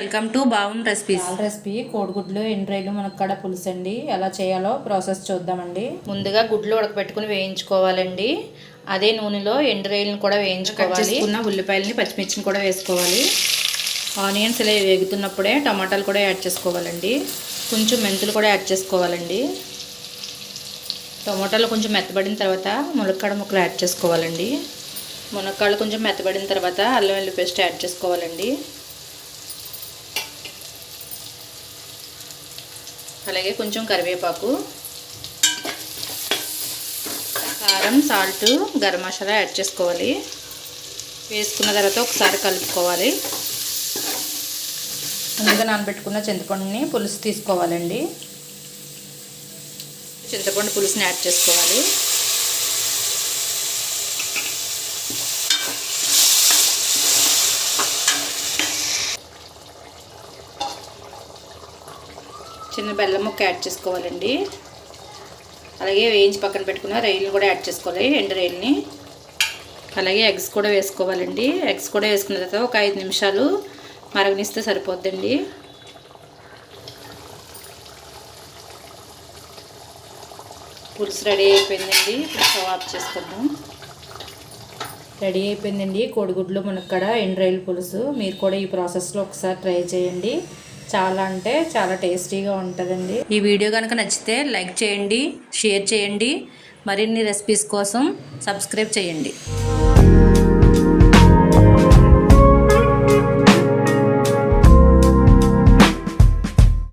Welcome to Bavun recipes. Recipe కోడిగుడ్లు ఎండ్రాయిలు మునక్కాడ పులుసు అండి. ఎలా చేయాలో ప్రాసెస్ చూద్దామండి. ముందుగా గుడ్లు ఉడకబెట్టుకుని వేయించుకోవాలండి. అదే నూనెలో ఎండ్రాయిలను కూడా వేయించుకోవాలి. ఉల్లిపాయలని పచ్చిమిర్చిని కూడా వేసుకోవాలి. ఆనియన్స్ ఇలా వేగుతున్నప్పుడే టమాటాలు కూడా యాడ్ చేసుకోవాలండి. కొంచెం మెంతులు కూడా యాడ్ చేసుకోవాలండి. టమాటాలు కొంచెం మెత్తబడిన తర్వాత మునక్కాడ ముక్కలు యాడ్ చేసుకోవాలండి. మునక్కాడలు కొంచెం మెత్తబడిన తర్వాత అల్లం వెల్లుల్లి పేస్ట్ యాడ్ చేసుకోవాలండి. అలాగే కొంచెం కరివేపాకు, కారం, సాల్ట్, గరం మసాలా యాడ్ చేసుకోవాలి. వేసుకున్న తర్వాత ఒకసారి కలుపుకోవాలి. ముందుగా నానబెట్టుకున్న చింతపండుని పులుసు తీసుకోవాలండి. చింతపండు పులుసుని యాడ్ చేసుకోవాలి. చిన్న బెల్లం ముక్క యాడ్ చేసుకోవాలండి. అలాగే వేయించి పక్కన పెట్టుకున్న రొయ్యలు కూడా యాడ్ చేసుకోవాలి, ఎండు రొయ్యలని. అలాగే ఎగ్స్ కూడా వేసుకోవాలండి. ఎగ్స్ కూడా వేసుకున్న తర్వాత ఒక 5 నిమిషాలు మరగనిస్తే సరిపోద్దండి. పులుసు రెడీ అయిపోయిందండి. ఇప్పుడు స్టవ్ ఆఫ్ చేసుకుందాం. రెడీ అయిపోయిందండి కోడిగుడ్లు మునక్కాడ ఎండ్రాయిలు పులుసు. మీరు కూడా ఈ ప్రాసెస్లో ఒకసారి ట్రై చేయండి. చాలా అంటే చాలా టేస్టీగా ఉంటుందండి. ఈ వీడియో కనుక నచ్చితే లైక్ చేయండి, షేర్ చేయండి. మరిన్ని రెసిపీస్ కోసం సబ్స్క్రైబ్ చేయండి.